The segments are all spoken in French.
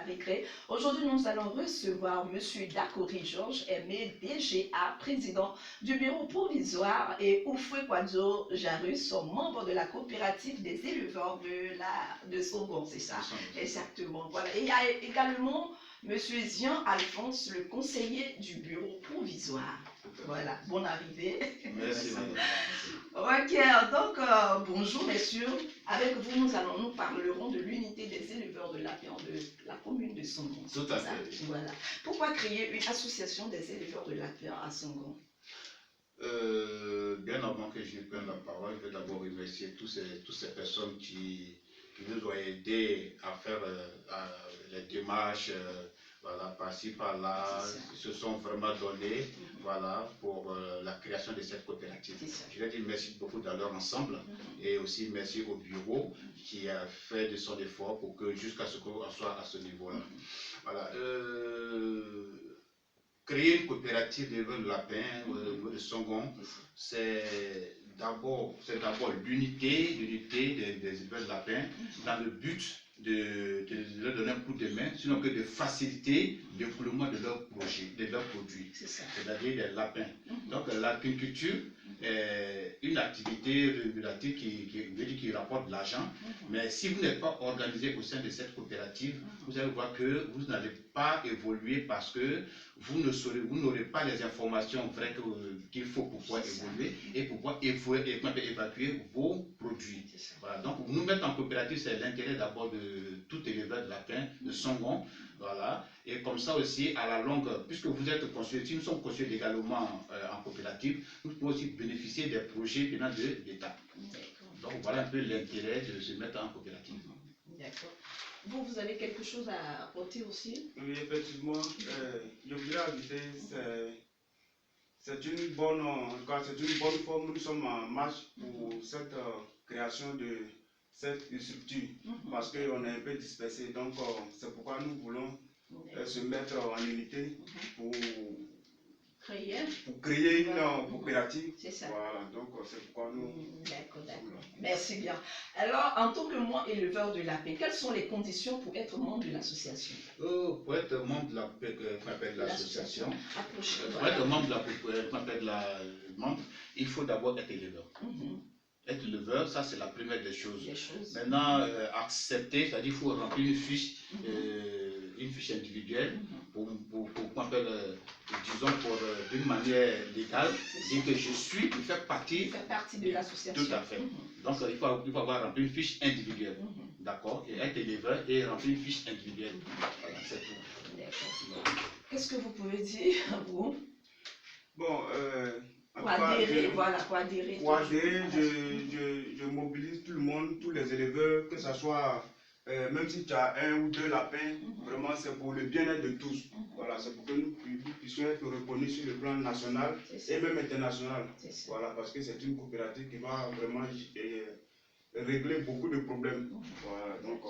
Pécré. Aujourd'hui, nous allons recevoir M. Dakori Georges Aimé, DGA, président du bureau provisoire, et Oufoué Kwadjo Jarus, membre de la coopérative des éleveurs de Songon, c'est ça? Exactement. Voilà. Et il y a également M. Zian Alphonse, le conseiller du bureau provisoire. Voilà, bonne arrivée. Merci, madame. Ok, donc bonjour messieurs. Avec vous, nous parlerons de l'unité des éleveurs de lapins de la commune de Songon. Tout à fait. Voilà. Pourquoi créer une association des éleveurs de lapins à Songon? Bien avant que je prenne la parole, je vais d'abord remercier toutes ces personnes qui nous ont aidés à faire les démarches, voilà, par-ci, par-là, se sont vraiment donnés, voilà, pour la création de cette coopérative. Je vais dire merci beaucoup d'ailleurs ensemble, et aussi merci au bureau qui a fait de son effort pour que jusqu'à ce qu'on soit à ce niveau-là. Voilà. Créer une coopérative d'éleveurs de lapins au niveau de Songon, c'est d'abord l'unité des éleveurs de lapins dans le but de leur donner un coup de main, sinon que de faciliter le développement de leurs projets, de leurs produits, c'est-à-dire des lapins. Donc l'apiculture est une activité régulative qui rapporte de l'argent, mais si vous n'êtes pas organisé au sein de cette coopérative, vous allez voir que vous n'allez pas évoluer parce que vous n'aurez pas les informations vraies qu'il faut pour pouvoir évoluer et pour pouvoir évacuer vos produits. Voilà. Donc, nous mettre en coopérative, c'est l'intérêt d'abord de tout éleveur de lapins, de Songon. Voilà. Et comme ça aussi, à la longue, puisque vous êtes constitués, si nous sommes constitués légalement en coopérative, nous pouvons aussi bénéficier des projets venant de l'État. Donc, voilà un peu l'intérêt de se mettre en coopérative. D'accord. Vous avez quelque chose à apporter aussi? Oui, effectivement, je voudrais ajouter, c'est une bonne forme, nous sommes en marche pour cette création de cette structure, parce qu'on est un peu dispersé, donc c'est pourquoi nous voulons se mettre en unité pour créer une coopérative. C'est ça. Voilà, donc c'est pourquoi nous... D'accord. Merci bien. Alors, en tant que moi éleveur de lapins, quelles sont les conditions pour être membre de l'association? Pour être membre de l'association, il faut d'abord être éleveur. Être éleveur, ça c'est la première des choses. Maintenant, accepter, c'est-à-dire qu'il faut remplir une fiche individuelle pour disons, d'une manière légale, dire que je suis, pour faire partie de l'association. Tout à fait. Donc, il faut avoir rempli une fiche individuelle. D'accord? Et être éleveur et remplir une fiche individuelle. Voilà, c'est tout. D'accord. Qu'est-ce que vous pouvez dire, vous? Bon, pour adhérer, je mobilise tout le monde, tous les éleveurs, que ce soit, même si tu as un ou deux lapins, vraiment c'est pour le bien-être de tous. Voilà, c'est pour que nous puissions être reconnus sur le plan national et même international. Voilà, parce que c'est une coopérative qui va vraiment régler beaucoup de problèmes. Voilà, donc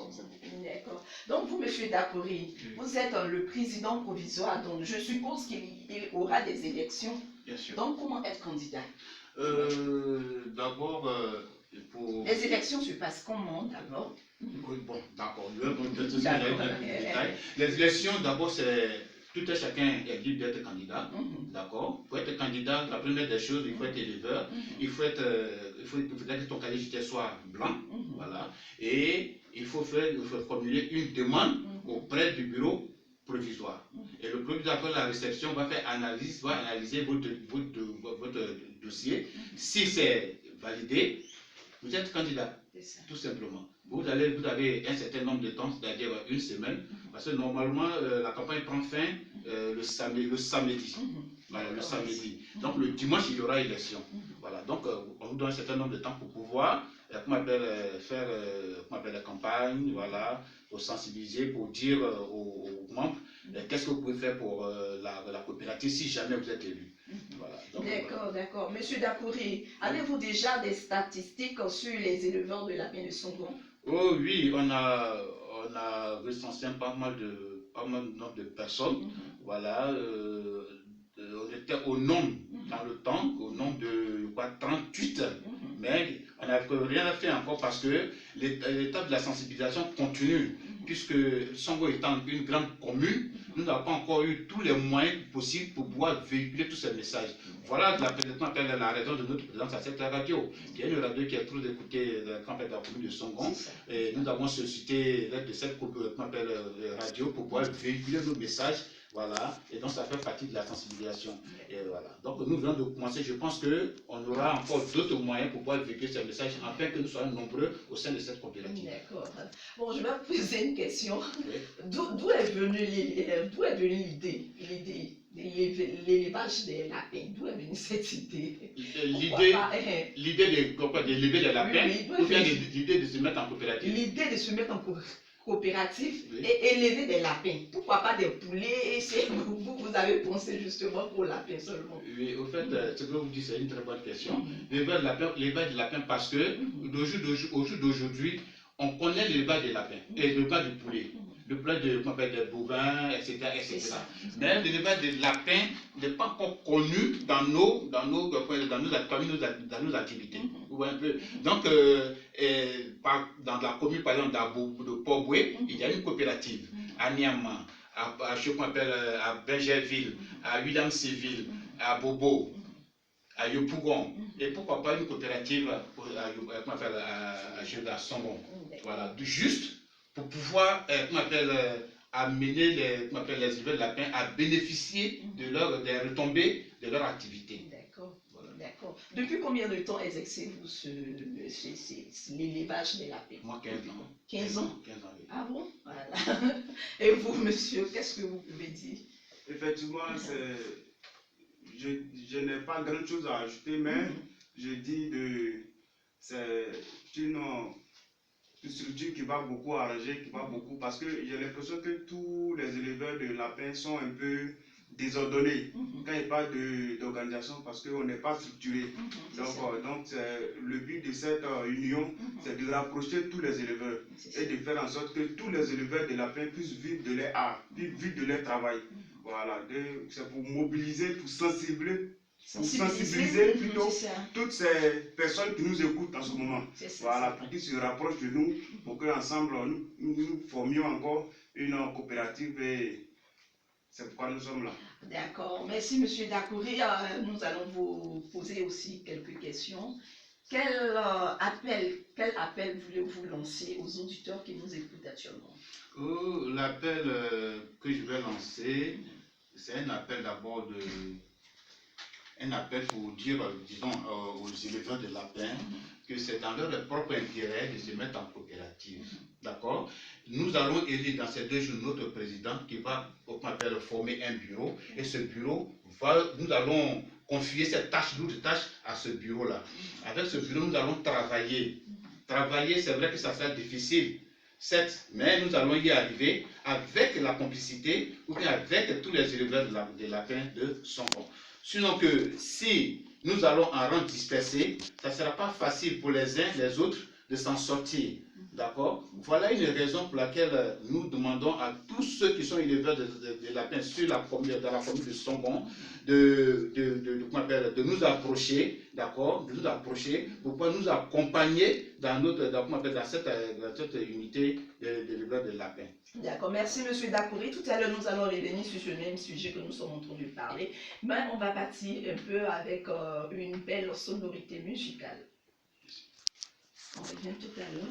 d'accord. Donc vous, M. Dakori, vous êtes le président provisoire, donc je suppose qu'il aura des élections. Bien sûr. Donc comment être candidat? D'abord, pour... Les élections se passent comment d'abord? Bon, d'accord. Les élections, d'abord, c'est... Tout un chacun est libre d'être candidat, d'accord? Pour être candidat, la première des choses, il faut être éleveur, il faudrait que ton casier judiciaire soit blanc, voilà, et il faut formuler une demande auprès du bureau provisoire. Et le provisoire, après la réception, va analyser votre dossier. Si c'est validé, vous êtes candidat, tout simplement. Vous avez un certain nombre de temps, c'est-à-dire une semaine, parce que normalement la campagne prend fin le samedi. Voilà, le samedi. Donc le dimanche, il y aura élection. Voilà, donc on vous donne un certain nombre de temps pour pouvoir faire la campagne, voilà, pour sensibiliser, pour dire aux membres qu'est-ce que vous pouvez faire pour la coopérative si jamais vous êtes élu. Voilà, d'accord. Monsieur Dakori, avez-vous déjà des statistiques sur les éleveurs de lapins de Songon? Oh oui, on a recensé pas mal de nombre de personnes. Voilà, on était au nombre dans le temps, au nombre de 38, mais on n'a rien fait encore parce que l'étape de la sensibilisation continue. puisque Songo étant une grande commune, nous n'avons pas encore eu tous les moyens possibles pour pouvoir véhiculer tous ces messages. Voilà la raison de notre présence à cette radio. Il y a une radio qui est trop écoutée dans la commune de Songo. Et nous avons sollicité l'aide de cette radio pour pouvoir véhiculer nos messages. Voilà, et donc ça fait partie de la sensibilisation. Et voilà. Donc nous venons de commencer, je pense qu'on aura encore d'autres moyens pour pouvoir véhiculer ces messages afin que nous soyons nombreux au sein de cette coopérative. D'accord. Bon, je vais vous poser une question. Oui. D'où est venue l'idée l'élevage des lapins? D'où est venue cette idée? L'idée d'élever les lapins, ou bien l'idée de se mettre en coopérative? L'idée de se mettre en coopérative, oui, et élever des lapins. Pourquoi pas des poulets? Vous avez pensé justement pour lapins seulement? Oui, au fait, ce que vous dites, c'est une très bonne question. L'élevage des lapins, parce que au jour d'aujourd'hui, on connaît l'élevage des lapins et l'élevage du poulet. Le poulet des bovins, etc. Mais l'élevage des lapins n'est pas encore connu dans nos activités. Vous voyez un peu. Donc, dans la commune, par exemple, de Port-Boué, il y a une coopérative à Niamey, à Benjerville, à William-Séville, à Bobo, à Yopougon, et pourquoi pas une coopérative à Songon. Voilà, juste pour pouvoir amener les éleveurs de lapins à bénéficier des retombées de leur activité. D'accord. Voilà. D'accord. Depuis combien de temps exercez-vous l'élevage des lapins? Moi, 15 ans. 15 ans? 15 ans, oui. Ah bon? Voilà. Et vous, monsieur, qu'est-ce que vous pouvez dire? Effectivement, je n'ai pas grand chose à ajouter, mais je dis c'est une structure qui va beaucoup arranger, qui va beaucoup, parce que j'ai l'impression que tous les éleveurs de lapins sont un peu désordonnés quand il parle d'organisation, parce qu'on n'est pas structuré. Donc le but de cette union, c'est de rapprocher tous les éleveurs et de faire en sorte que tous les éleveurs de lapins puissent vivre de leur art, vivre de leur travail. Voilà, c'est pour mobiliser, pour sensibiliser plutôt toutes ces personnes qui nous écoutent en ce moment. Voilà, pour qu'ils se rapprochent de nous, pour qu'ensemble nous formions encore une coopérative, et c'est pourquoi nous sommes là. D'accord, merci monsieur Dakouri. Nous allons vous poser aussi quelques questions. Quel appel voulez-vous lancer aux auditeurs qui nous écoutent actuellement? L'appel que je vais lancer, c'est un appel d'abord pour dire, disons, aux éleveurs de lapins que c'est dans leur propre intérêt de se mettre en coopérative. D'accord? Nous allons élire dans ces 2 jours notre président qui va former un bureau, et ce bureau nous allons confier cette lourde tâche à ce bureau-là. Avec ce bureau, nous allons travailler. Travailler, c'est vrai que ça sera difficile, certes, mais nous allons y arriver avec la complicité ou bien avec tous les éleveurs de lapins de Songo. Sinon que si nous allons en rang dispersé, ça ne sera pas facile pour les uns les autres de s'en sortir. D'accord? Voilà une raison pour laquelle nous demandons à tous ceux qui sont éleveurs de lapins dans la commune de Songon de nous approcher, d'accord? De nous approcher pour pouvoir nous accompagner dans cette unité d'éleveurs de lapins. D'accord, merci monsieur Dakouri. Tout à l'heure, nous allons revenir sur ce même sujet que nous sommes en train de parler, mais on va partir un peu avec une belle sonorité musicale. On revient tout à l'heure.